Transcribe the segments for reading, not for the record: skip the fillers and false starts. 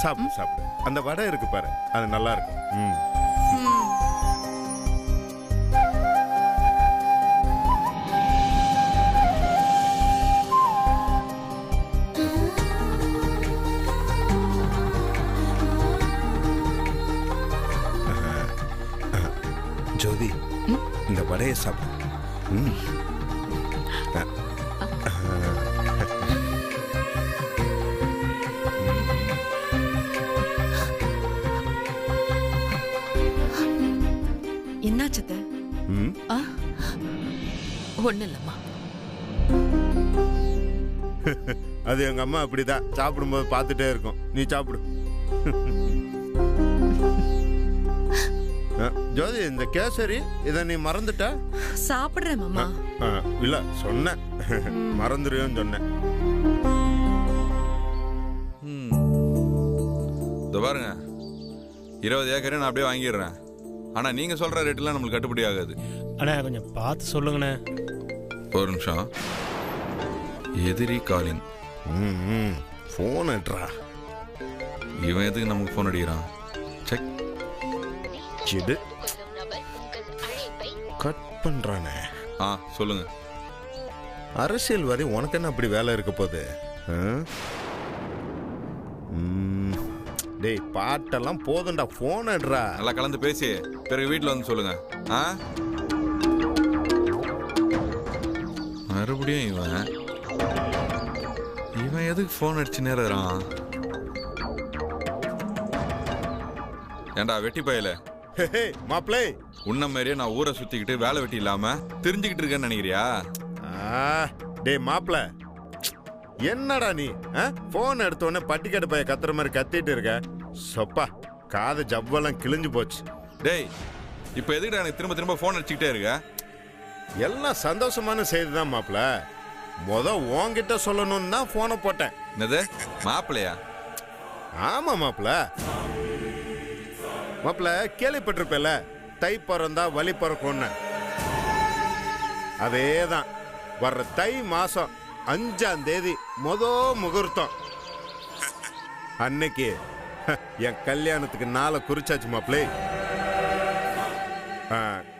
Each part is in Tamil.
சாப்பிடு சாப்பிடு. அந்த வடை இருக்கு பாரு, அது நல்லா இருக்கும். ஜோதி, இந்த வடையை சாப்பிடு. என்னாச்சத? ஒண்ணு இல்லம்மா. அது எங்க அம்மா அப்படிதான் சாப்பிடும்போது பார்த்துட்டே இருக்கும். நீ சாப்பிடு. ஜோதி, இந்த கேசரி இத நீ மறந்துட்ட? சாப்பிடுறேன் மாமா. இல்ல சொன்னேன், மறந்துருவேன்னு சொன்னேன். இதோ பாருங்க, 20 ஏக்கரை நான் அப்படியே வாங்கிடுறேன். ஆனா நீங்க சொல்ற ரேட்டுலாம் நம்மளுக்கு கட்டுப்படி ஆகாது. அண்ணா கொஞ்சம் பார்த்து சொல்லுங்கண்ணே. ஒரு நிமிஷம். எதிரி காலிங். போன் எடுறா. இவன் எதுக்கு நமக்கு போன் அடிக்கிறான்? செக். சிடு கட் பண்றானே. சொல்லுங்க. அரசியல்வாதி, உனக்கு என்ன அப்படி வேலை இருக்க போகுது? டேய், பாட்டெல்லாம் போதும்டா, போன் எடுறா. நல்லா கலந்து பேசி பிறகு வீட்டில் வந்து சொல்லுங்க. மறுபடியும் இவன் எதுக்கு போன் அடிச்சு நேரம்? ஏண்டா வெட்டி பயல, மாப்பிளே, உன்ன மாதிரியே நான் ஊரை சுத்திக்கிட்டு வேலை வெட்டி இல்லாம தெரிஞ்சுக்கிட்டு இருக்கேன்னு நினைக்கிறியா? டேய் மாப்பிள, என்னடா நீ போன் எடுத்தோடனே பட்டிக்கடை பைய கத்துற மாதிரி கத்திட்டு இருக்க? சொப்பா, காது ஜவ்வெல்லாம் கிழிஞ்சு போச்சு. டேய், இப்ப எதுக்கு எனக்கு திரும்ப திரும்ப போன் அடிச்சுக்கிட்டே இருக்க? எல்லாம் சந்தோஷமான செய்தி தான் மாப்பிள. உன்கிட்ட சொல்லணும்னு தான் போனை போட்டேன். என்னது மாப்பிளையா? ஆமா மாப்பிள. மாப்பிள, கேள்விப்பட்டிருப்பேல, தை பிறந்தா வலி பிறக்கும்னு. அதேதான், வர்ற தை மாசம் 5ஆம் தேதி முகூர்த்தம். அன்னைக்கு என் கல்யாணத்துக்கு நாளை குறிச்சாச்சு மாப்பிளே.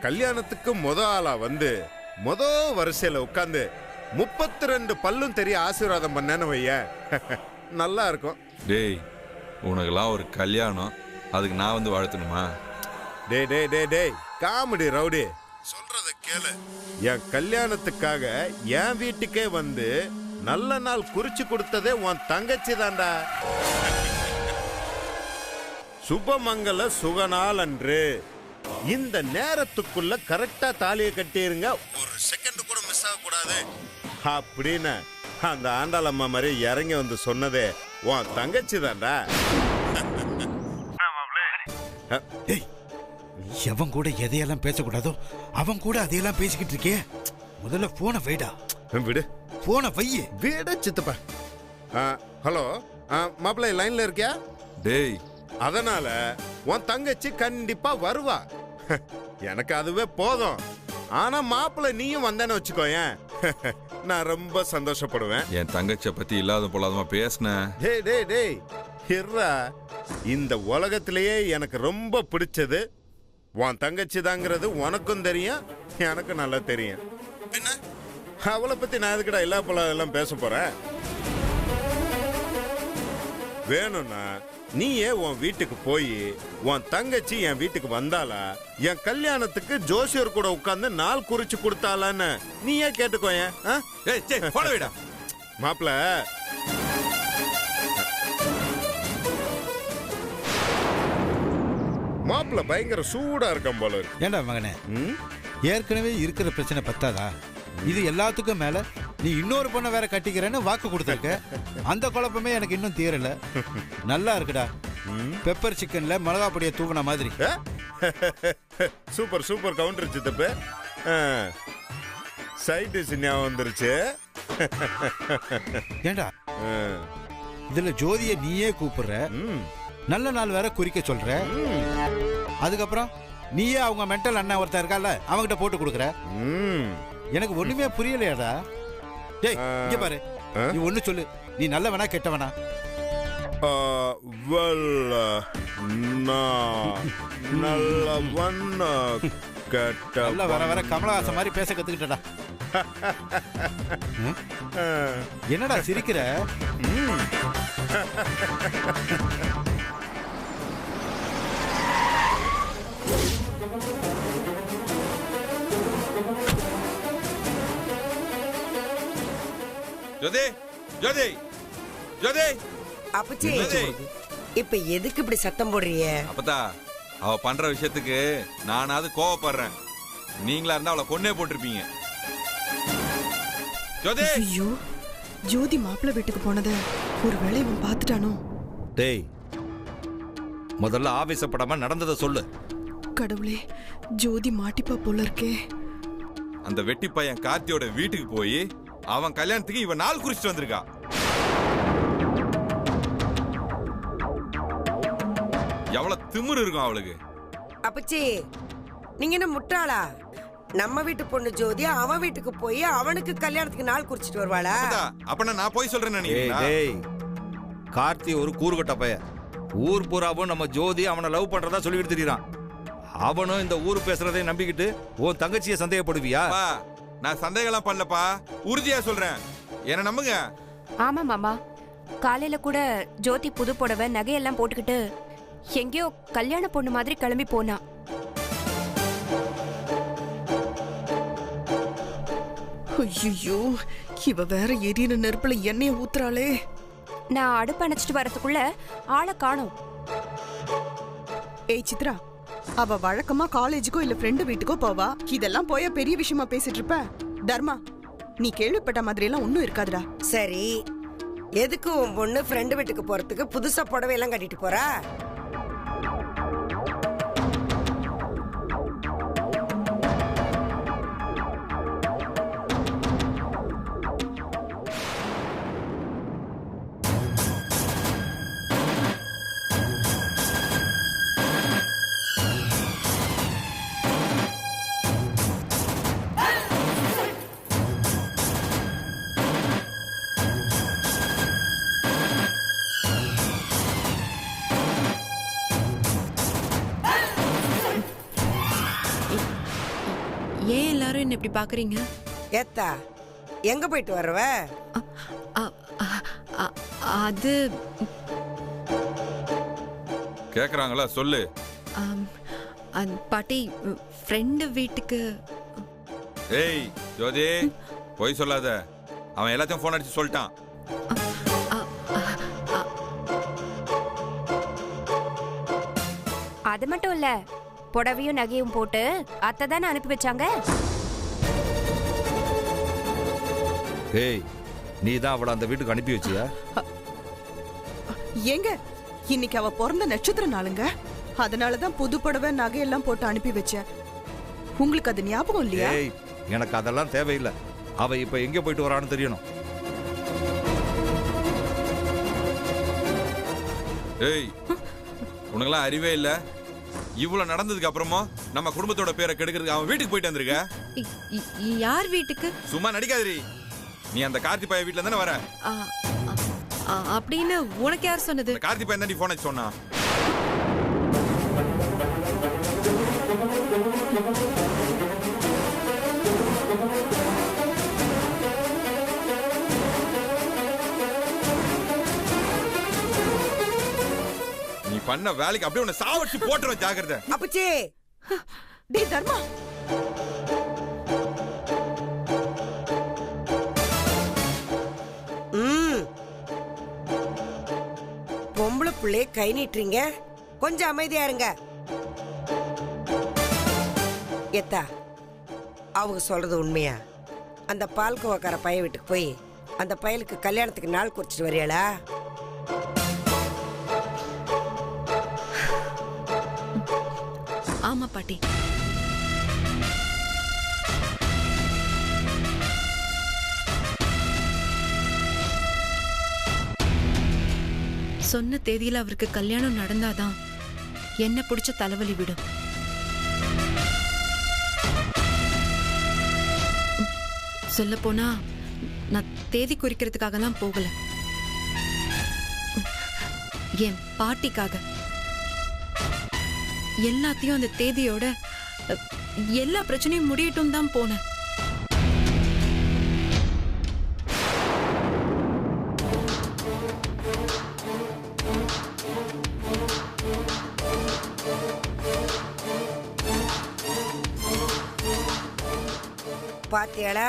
கல்யாணத்துக்கு ஆளா வந்து வரிசையில உட்காந்து 32 பல்லும் தெரிய ஆசீர்வாதம் பண்ணேன்னு வைய, நல்லா இருக்கும். டேய், உனக்கெல்லாம் ஒரு கல்யாணம், அதுக்கு நான் வந்து வாழ்த்தணுமா? டே டே டே டேய், காமெடி ரவுடி, சொல்றத கேளு. என் கல்யாணத்துக்காக என் வீட்டுக்கே வந்து நல்ல நாள் குறிச்சு கொடுத்ததே உன் தங்கச்சி தாண்டா. சுபமங்கல சுகநாள் அன்று இந்த நேரத்துக்குள்ள கரெக்டா தாலியை கட்டிருங்க, ஒரு செகண்ட் கூட மிஸ் ஆக கூடாது அப்படின்னு அந்த ஆண்டாளம்மா மாதிரி இறங்கி வந்து சொன்னதே உன் தங்கச்சி தாண்டா. எவன் கூட எதையெல்லாம் பேசக்கூடாதோ அவன் கூட அதையெல்லாம் பேசிக்கிட்டு இருக்கே. முதல்ல போனை வைடா. விடு, போனை வையே. விட சித்தப்பா. ஹலோ மாப்பிள்ளை, லைன்ல இருக்கியா? டேய், அதனால உன் தங்கச்சி கண்டிப்பா வருவா, எனக்கு அதுவே போதும். ஆனா மாப்பிள்ளை நீயும் வந்தேன்னு வச்சுக்கோயேன், நான் ரொம்ப சந்தோஷப்படுவேன். என் தங்கச்சியை பத்தி இல்லாத போலாதமா பேசின. டேய் டேய் டேய், ஹிர்ரா, இந்த உலகத்திலேயே எனக்கு ரொம்ப பிடிச்சது உன் தங்கச்சி தாங்கிறது உனக்கும் தெரியும், எனக்கு நல்லா தெரியும். பின்ன அவளை பத்தி நான் எதுக்கடா எல்லா போல எல்லாம் பேச போறேன்? வேணும்னா நீயே உன் வீட்டுக்கு போய் உன் தங்கச்சி என் வீட்டுக்கு வந்தாளா, என் கல்யாணத்துக்கு ஜோசியர் கூட உட்கார்ந்து நாள் குறிச்சு கொடுத்தாளான்னு நீயே கேட்டுக்கோயேன். மாப்பிள, மாப்பிள பயங்கர சூடா இருக்கும் போல இருக்கு. ஏண்டா மகனே, ஏற்கனவே இருக்கிற பிரச்சனை பத்தாதா? இது எல்லாத்துக்கும் மேல நீ இன்னொரு பொண்ணை வேற கட்டிக்கிறேன்னு வாக்கு கொடுத்திருக்க. அந்த குழப்பமே எனக்கு இன்னும் தீரல. நல்லா இருக்குடா, பெப்பர் சிக்கன்ல மிளகா பொடியை தூவின மாதிரி. சூப்பர் சூப்பர் கவுண்டர் சித்தப்பு. சைட் டிஷ் ஞாபகம் வந்துருச்சு. ஏண்டா இதுல ஜோதியை நீயே கூப்பிடுற, நல்ல நாள் வேற குறிக்க சொல்ற, அதுக்கப்புறம் நீயே அவங்க மென்டல் அண்ணன் ஒருத்தர் இருக்கால அவங்கிட்ட போட்டு கொடுக்குற. எனக்கு ஒண்ணுமே புரியலையாடா. டேய் இங்க பாரு, நீ ஒண்ணு சொல்லு, நீ நல்லவனா கெட்டவனா? நான் நல்லவன் கெட்ட நல்லா வர வர கமலஹாசன் மாதிரி பேச கத்துக்கிட்டடா. என்னடா சிரிக்கிற? ஜோதி ஜோதி ஜோதி அப்பச்சி ஜோதி. இப்ப எதுக்கு இப்படி சத்தம் போடுறீங்க? அப்பதா அவ பண்ற விஷயத்துக்கு நானாவது கோவப்படுறேன். நீங்களா இருந்தா அவளை கொன்னே போட்டிருப்பீங்க. ஜோதி ஐயோ, ஜோதி மாப்பிள்ளை வீட்டுக்கு போனத ஒருவேளை இவன் பார்த்துட்டானோ? டேய், முதல்ல ஆவேசப்படாம நடந்ததை சொல்லு. கடவுளே, ஜோதி மாட்டிப்பா போல இருக்கே. அந்த வெட்டி பையன் கார்த்தியோட வீட்டுக்கு போய் அவன் கல்யாணத்துக்கு இவன் நாள் குறிச்சிட்டு வந்திருக்கா. எவ்வளவு திமிரு இருக்கும் அவளுக்கு. அப்பச்சி நீங்க என்ன முட்டாளா? நம்ம வீட்டு பொண்ணு ஜோதி அவன் வீட்டுக்கு போய் அவனுக்கு கல்யாணத்துக்கு நாள் குறிச்சிட்டு வருவாளா? அப்ப நான் போய் சொல்றேன். டேய், கார்த்தி ஒரு கூறுகட்ட பையன். ஊர் பூராவும் நம்ம ஜோதி அவனை லவ் பண்றதா சொல்லிட்டு திரியறான். அவனும் இந்த ஊர் பேசுறதை நம்பிக்கிட்டு உன் தங்கச்சியை சந்தேகப்படுவியா? நான் சந்தேகம்லாம் பண்ணலப்பா, உறுதியா சொல்றேன். என்ன நம்புங்க. ஆமா மாமா, காலையில கூட ஜோதி புது புடவை நகையெல்லாம் போட்டுக்கிட்டு எங்கேயோ கல்யாண பொண்ணு மாதிரி கிளம்பி போனா. ஐயோ, இவ வேற எரியிற நெருப்புல எண்ணெய ஊத்துறாளே. நான் அடுப்பு அணைச்சிட்டு வரதுக்குள்ள ஆளை காணோம். ஏய் சித்ரா, அவ வழக்கமா காலேஜுக்கோ இல்ல ஃப்ரெண்டு வீட்டுக்கோ போவா. இதெல்லாம் போய பெரிய விஷயமா பேசிட்டு இருப்ப. தர்மா, நீ கேள்விப்பட்ட மாதிரி எல்லாம் ஒண்ணும் இருக்காதுடா. சரி, எதுக்கு உன் பொண்ணு ஃப்ரெண்டு வீட்டுக்கு போறதுக்கு புதுசா புடவை எல்லாம் கட்டிட்டு போறா? ஏன் எல்லாரும் என்ன இப்படி பாக்குறீங்க? ஏத்தா, எங்க போயிட்டு வர்றவ? அது கேக்குறாங்களா? சொல்லு. பாட்டி, ஃப்ரெண்டு வீட்டுக்கு. ஏய் ஜோதி, போய் சொல்லாத. அவன் எல்லாத்தையும் போன் அடிச்சு சொல்லிட்டான். அது மட்டும் இல்ல, புடவையும் நகையும் போட்டு அத்தை தானே அனுப்பி வச்சாங்க. ஏய், நீ தான் அவளை அந்த வீட்டுக்கு அனுப்பி வச்சியா? ஏங்க, இன்னைக்கு அவ பிறந்த நட்சத்திர நாளுங்க. அதனாலதான் புது புடவை நகையெல்லாம் போட்டு அனுப்பி வச்சேன். உங்களுக்கு அது ஞாபகம் இல்லையா? ஏய், எனக்கு அதெல்லாம் தேவையில்லை. அவ இப்ப எங்க போயிட்டு வரான்னு தெரியணும். ஏய், உனக்கெல்லாம் அறிவே இல்ல. இவ்வளவு நடந்ததுக்கு அப்புறமா நம்ம குடும்பத்தோட பேரை கெடுக்கிறதுக்கு அவன் வீட்டுக்கு போயிட்டு வந்திருக்க. யார் வீட்டுக்கு? சும்மா நடிக்காதீ. நீ அந்த கார்த்தி பையன் வீட்டுல தானே வர. அப்படின்னு உனக்கு யார் சொன்னது? கார்த்தி பையன் தான் நீ போன் அடிச்சு சொன்னா. நீ பண்ண வேலைக்கு அப்படியே உன்னை சாவடிச்சு போட்டுருவேன், ஜாக்கிரதை. அப்பச்சி, டேய் தர்மா, பொம்பளை பிள்ளைய கை நீட்டுறீங்க, கொஞ்சம் அமைதியா இருங்க. ஏத்தா, அவங்க சொல்றது உண்மையா? அந்த பால்கோவாக்கார பையன் வீட்டுக்கு போய் அந்த பையலுக்கு கல்யாணத்துக்கு நாள் குறிச்சிட்டு வரியாளா? ஆமா பாட்டி. சொன்ன தேதியில அவருக்கு கல்யாணம் நடந்தாதான் என்ன பிடிச்ச தலைவலி விடும். சொல்ல போனா நான் தேதி குறிக்கிறதுக்காகலாம் போகல. என் பாட்டிக்காக. எல்லாத்தையும் அந்த தேதியோட எல்லா பிரச்சனையும் முடியட்டும் தான் போனேன். பாத்தியாடா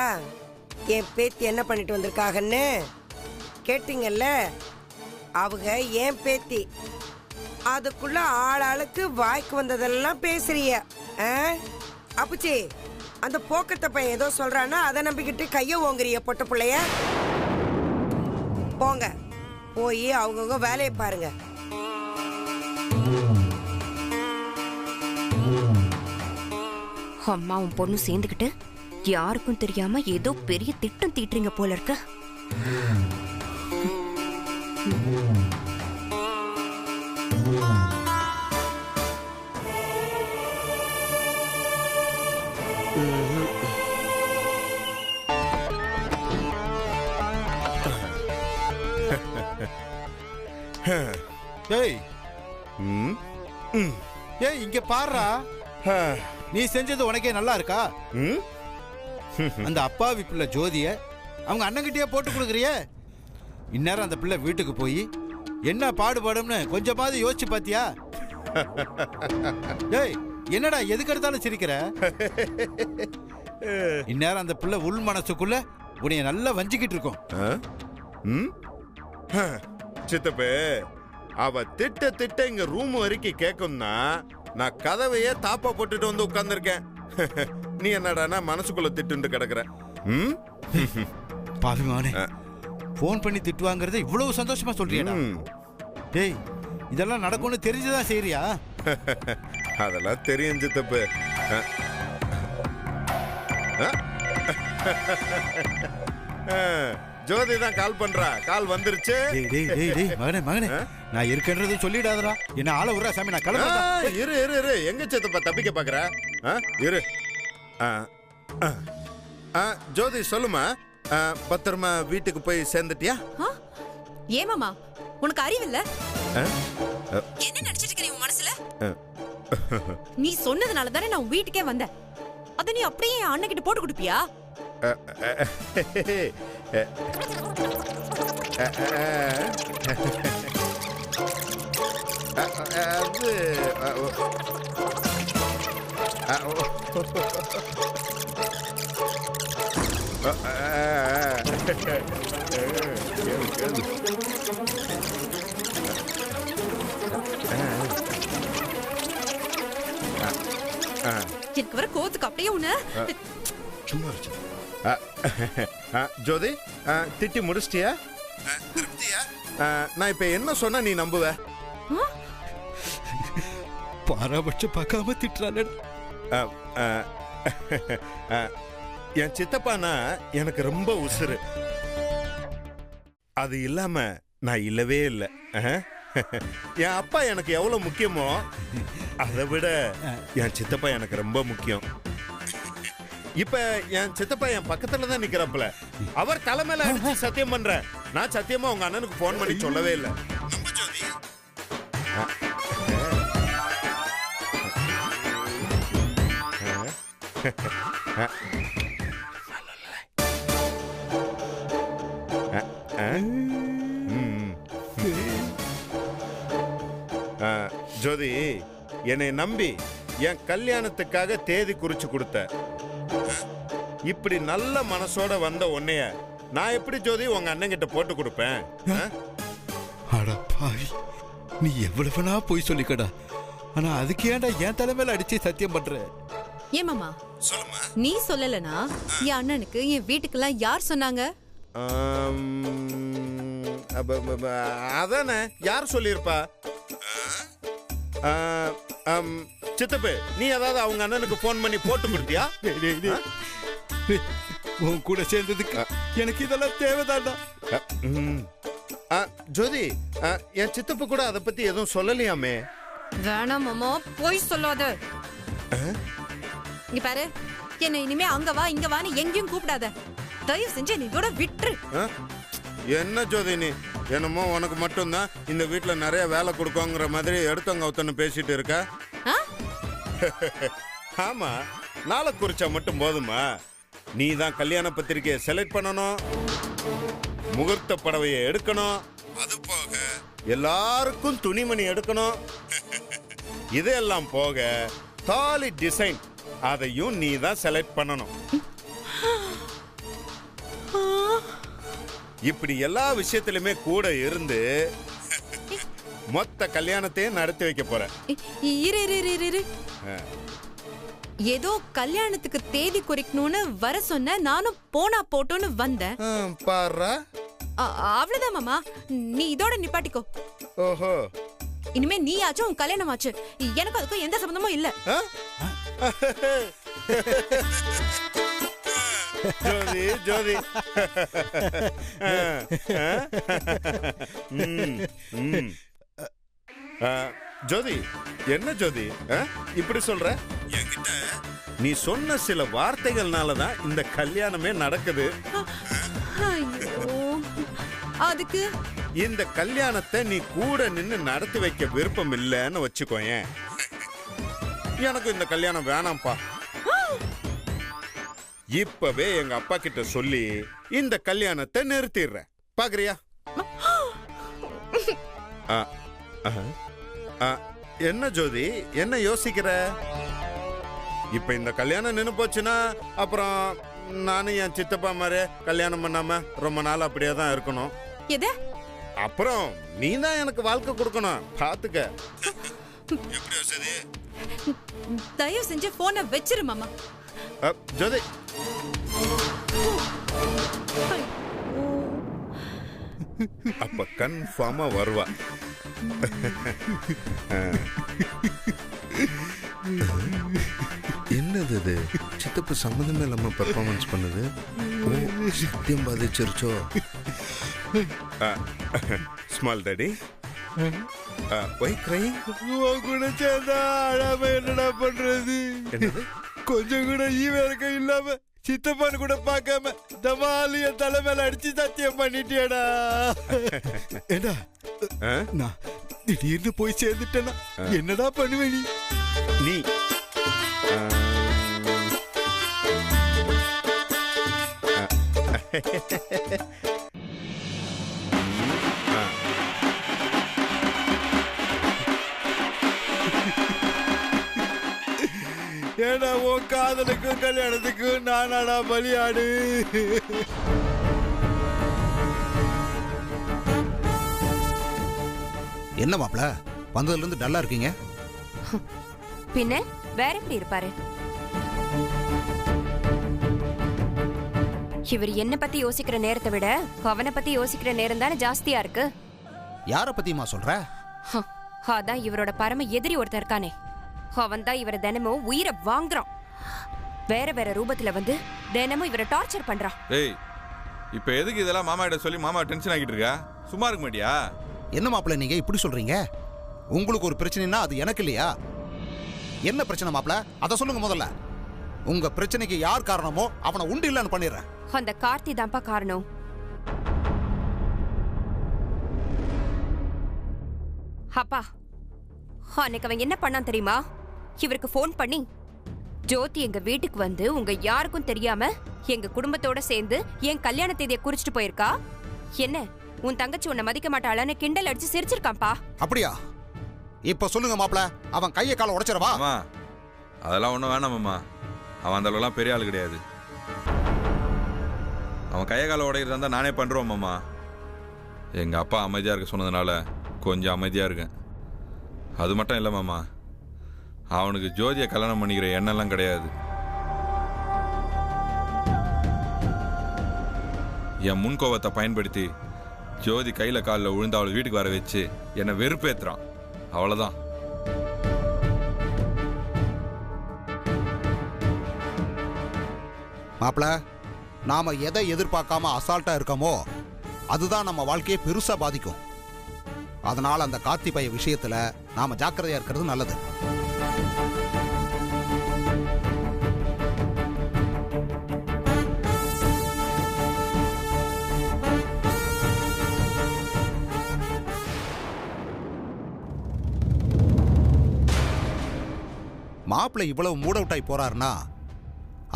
என் பேத்தி என்ன பண்ணிட்டு வந்திருக்காங்கன்னு கேட்டீங்கல்ல? அவங்க ஏன் பேத்தி. அதுக்குள்ள ஆளாளுக்கு வாய்க்கு வந்ததெல்லாம் பேசுறிய. அப்புச்சி, அந்த போக்கத்த பையன் ஏதோ சொல்றானா அதை நம்பிக்கிட்டு கைய ஓங்குறிய பொட்ட பிள்ளைய. போங்க, போய் அவங்கவுங்க வேலையை பாருங்க. அம்மாவும் பொண்ணும் சேர்ந்துக்கிட்டு யாருக்கும் தெரியாம ஏதோ பெரிய திட்டம் தீட்டுறீங்க போல இருக்க. ஏய் ஏய், இங்க பாருடா. நீ செஞ்சது உனக்கே நல்லா இருக்கா? அந்த அப்பாவி பிள்ளை ஜோதிய அவங்க அண்ணங்கிட்டயே போட்டு கொடுக்குறிய. இந்நேரம் அந்த பிள்ளை வீட்டுக்கு போய் என்ன பாடுபடும்னு கொஞ்சமாவது யோசிச்சு பாத்தியா? டேய், என்னடா எதுக்கு எடுத்தாலும் சிரிக்கிற? இந்நேரம் அந்த பிள்ளை உள் மனசுக்குள்ள உன்னைய நல்லா வஞ்சிக்கிட்டு இருக்கும். சித்தப்பே, அவ திட்ட திட்ட இங்க ரூம் வரைக்கும் கேட்கும்னா நான் கதவையே தாப்பா போட்டுட்டு வந்து உட்கார்ந்துருக்கேன். நீ என்னடானா மனசுக்குள்ள திட்டு கிடக்குற. பாவிமானே, போன் பண்ணி திட்டுவாங்கறத இவ்வளவு சந்தோஷமா சொல்றியடா? டேய், இதெல்லாம் நடக்கும்னு தெரிஞ்சுதான் செய்யறியா? அதெல்லாம் தெரியும் சித்தப்பு. ஜோதி தான் கால் பண்றா. கால் வந்துருச்சு. மகனே மகனே, நான் இருக்கேன்றது சொல்லிடாதடா. என்ன ஆள விடுறா சாமி, நான் கிளம்புறேன். இரு இரு இரு, எங்க சித்தப்பா தப்பிக்க பாக்குற? இரு. ஜோதி சொல்லுமா, பத்திரமா வீட்டுக்கு போய் சேர்ந்துட்டியா? ஏமாமா, உனக்கு அறிவில்ல? என்ன நினைச்சிட்டு இருக்க நீ உன் மனசுல? நீ சொன்னதுனால தானே நான் வீட்டுக்கே வந்தேன். அத நீ அப்படியே அண்ணன் கிட்ட போட்டு கொடுப்பியா? எனக்கு வர கோத்துக்கு அப்படியே உன்ன சும்மா ஜோதி, திட்டி முடிச்சிட்டியா? திருப்தியா? நான் இப்ப என்ன சொன்னா நீ நம்புவ? பாராபட்சம் பார்க்காம திட்டுறானே. என் சித்தப்பானா எனக்கு ரொம்ப உசுறு. அது இல்லாம நான் இல்லவே இல்லை. என் அப்பா எனக்கு எவ்வளவு முக்கியமோ அதை விட என் சித்தப்பா எனக்கு ரொம்ப முக்கியம். இப்ப என் சித்தப்பா என் பக்கத்துல தான் நிக்கிறப்பல. அவர் தலைமையில அடிச்சு சத்தியம் பண்ற. நான் சத்தியமா உங்க அண்ணனுக்கு போன் பண்ணி சொல்லவே இல்லை. ஜோதி, என்னை நம்பி என் கல்யாணத்துக்காக தேதி குறிச்சு கொடுத்த. இப்படி நல்ல மனசோட வந்த உன்னைய நான் எப்படி ஜோதி உங்க அண்ணன் கிட்ட போட்டு கொடுப்பேன்? அட பாவி, நீ எவ்வளவுனா போய் சொல்லிக்கடா. ஆனா அதுக்கு ஏன்டா என் தலைமையில அடிச்சு சத்தியம் பண்ற? ஏமாமா, நீ சொல்லலனா என் அண்ணனுக்கு என் வீட்டுக்கெல்லாம் யார் சொன்னாங்க? அதானே, யார் சொல்லிருப்பா? சித்தப்பு, நீ ஏதாவது அவங்க அண்ணனுக்கு போன் பண்ணி போட்டு கொடுத்தியா? உன் கூட சேர்ந்ததுக்கு எனக்கு இதெல்லாம் தேவைதான்டா. ஜோதி, என் சித்தப்பு கூட அதை பத்தி எதுவும் சொல்லலையாமே. வேணாம் மாமா, போய் சொல்லாத. இங்க பாரு, என்ன இனிமே அங்க வா இங்க வான்னு எங்கேயும் கூப்பிடாத. தயவு செஞ்சு நீ கூட விட்டுரு. என்ன ஜோதி நீ என்னமோ உனக்கு மட்டும்தான் இந்த வீட்டுல நிறைய வேலை கொடுக்கோங்கிற மாதிரி எடுத்தவங்க ஒருத்தன்னு பேசிட்டு இருக்க. ஆ? ஆமா, நாளை குறிச்சா மட்டும் போதுமா? நீ தான் கல்யாண பத்திரிக்கையை செலக்ட் பண்ணணும், முகூர்த்த படவையை எடுக்கணும், அது போக எல்லாருக்கும் துணிமணி எடுக்கணும். இதெல்லாம் போக தாலி டிசைன் அதையும் நீ தான் செலக்ட் பண்ணணும். இப்படி எல்லா விஷயத்திலுமே கூட இருந்து மொத்த கல்யாணத்தையும் நடத்தி வைக்க போற. இரு இரு இரு இரு. ஏதோ கல்யாணத்துக்கு தேதி குறிக்கணும்னு வர சொன்ன, நானும் போனா போட்டோன்னு வந்தேன். பாரு, அவ்வளவுதான் மாமா, நீ இதோட நிப்பாட்டிக்கோ. ஓஹோ, இனிமே நீ ஆச்சும் உன் கல்யாணம் ஆச்சு, எனக்கு அதுக்கும் எந்த சம்பந்தமும் இல்ல. ஜோதி ஜோதி ஜோதி, என்ன ஜோதி இப்படி சொல்ற? என்கிட்ட நீ சொன்ன சில வார்த்தைகள்னாலதான் இந்த கல்யாணமே நடக்குது. அதுக்கு இந்த கல்யாணத்தை நீ கூட நின்னு நடத்தி வைக்க விருப்பம் இல்லைன்னு வச்சுக்கோயேன். எனக்கு இந்த கல்யாணம் வேணாம்ப்பா. இப்பவே எங்க அப்பா கிட்ட சொல்லி இந்த கல்யாணத்தை நிறுத்திடுறேன். பாக்குறியா? என்ன ஜோதி, என்ன யோசிக்கிற? இப்ப இந்த கல்யாணம் நின்னு போச்சுன்னா அப்புறம் நானும் என் சித்தப்பா மாதிரி கல்யாணம் பண்ணாம ரொம்ப நாள் அப்படியே தான் இருக்கணும். அப்புறம் நீ தான் எனக்கு வாழ்க்கை கொடுக்கணும். பாத்துக்க. எப்படி வசதி? தயவு செஞ்சு போனை வச்சிரு மாமா. ஜோதி, அப்ப கன்ஃபார்மா வருவா. என்னது இது? சித்தப்பு சம்மந்தமே இல்லாம பெர்ஃபார்மன்ஸ் பண்ணுது. சத்தியம் பாதிச்சிருச்சோ? Small daddy, why crying? கூட சேர்ந்தா அழாம என்னடா பண்றது? என்னது? கொஞ்சம் கூட ஈவேரக்க இல்லாம சித்தப்பான்னு கூட பார்க்காம தமாலிய தலைமையில அடிச்சு சத்தியம் பண்ணிட்டியடா. ஏடா, நான் திடீர்னு போய் சேர்ந்துட்டேன்னா என்னடா பண்ணுவே நீ? நீ ஏடா உன் காதலுக்கும் கல்யாணத்துக்கும் நானாடா பலியாடு? என்ன மாப்ள, வந்ததுல இருந்து டல்லா இருக்கீங்க? பின்ன வேற எப்படி இருப்பாரு? இவர் என்ன பத்தி யோசிக்கிற நேரத்தை விட அவனை பத்தி யோசிக்கிற நேரம் தானே ஜாஸ்தியா இருக்கு. யார பத்திமா சொல்ற? அதான் இவரோட பரம எதிரி ஒருத்தர் இருக்கானே, அவன் தான் இவரை தினமும் உயிரை வாங்குறான். வேற வேற ரூபத்துல வந்து தினமும் இவரை டார்ச்சர் பண்றான். ஏய், இப்ப எதுக்கு இதெல்லாம் மாமா கிட்ட சொல்லி மாமா டென்ஷன் ஆகிட்டு இருக்கா? சும்மா இருக்க மாட்டியா? என்ன மாப்ள நீங்க இப்படி சொல்றீங்க? உங்களுக்கு ஒரு பிரச்சனைனா அது எனக்கு இல்லையா? என்ன பிரச்சனை மாப்ள, அத சொல்லுங்க முதல்ல. உங்க பிரச்சனைக்கு யார் காரணமோ அவனை உண்டு இல்லன்னு பண்ணிடுறேன். அந்த கார்த்தி தான்ப்பா காரணம். அப்பா, அன்னைக்கு அவன் என்ன பண்ணான் தெரியுமா? இவருக்கு போன் பண்ணி, ஜோதி எங்க வீட்டுக்கு வந்து உங்க யாருக்கும் தெரியாம எங்க குடும்பத்தோட சேர்ந்து என் கல்யாண தேதியை குறிச்சிட்டு போயிருக்கா. என்ன, உன் தங்கச்சி உன்னை மதிக்க மாட்டாளான்னு கிண்டல் அடிச்சு சிரிச்சிருக்கான்ப்பா. அப்படியா? இப்ப சொல்லுங்க மாப்ள, அவன் கையை காலை உடைச்சிரவா? அதெல்லாம் ஒண்ணும் வேணாமாம்மா. அவன் அந்த அளவுலாம் பெரிய ஆள் கிடையாது. அவன் கையை காலை உடைக்கிறதா இருந்தா நானே பண்றோம் மாமா. எங்க அப்பா அமைதியா இருக்க சொன்னதுனால கொஞ்சம் அமைதியா இருக்கேன். அது மட்டும் இல்லை மாமா, அவனுக்கு ஜோதியை கல்யாணம் பண்ணிக்கிற எண்ணெல்லாம் கிடையாது. என் முன்கோவத்தை பயன்படுத்தி ஜோதி கையில காலில் விழுந்து அவளை வீட்டுக்கு வர வச்சு என்னை வெறுப்பேத்துறான். அவ்வளவுதான். மாப்ள, நாம எதை எதிர்பார்க்காம அசால்ட்டா இருக்கோமோ அதுதான் நம்ம வாழ்க்கையை பெருசா பாதிக்கும். அதனால அந்த கார்த்தி பைய விஷயத்துல நாம ஜாக்கிரதையா இருக்கிறது நல்லது. மாப்பிள்ளை இவ்வளவு மூட் அவுட் ஆகி போறாருன்னா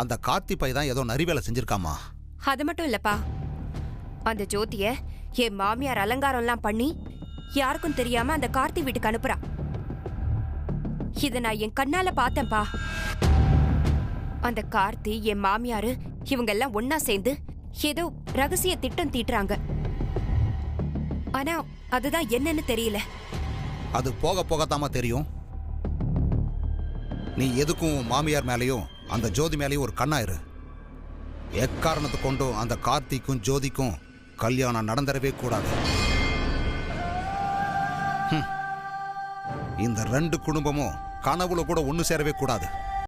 அந்த கார்த்தி பை தான் ஏதோ நரிவேலை செஞ்சிருக்காமா. அது மட்டும் இல்லப்பா, அந்த ஜோதிய என் மாமியார் அலங்காரம்லாம் பண்ணி யாருக்கும் தெரியாம அந்த கார்த்தி வீட்டுக்கு அனுப்புறா. இத நான் என் கண்ணால பார்த்தேன்ப்பா. அந்த கார்த்தி, என் மாமியாரு, இவங்க எல்லாம் ஒன்னா சேர்ந்து ஏதோ ரகசிய திட்டம் தீட்டுறாங்க. ஆனா அதுதான் என்னன்னு தெரியல. அது போக போகத்தாமா தெரியும். நீ எதுக்கும் மாமியார் மேலேயும் அந்த ஜோதி மேலேயும் ஒரு கண்ணாயிரு. எக்காரணத்தை கொண்டும் அந்த கார்த்திக்கும் ஜோதிக்கும் கல்யாணம் நடந்துடவே கூடாது. இந்த 2 குடும்பமும் கனவுல கூட ஒன்று சேரவே கூடாது.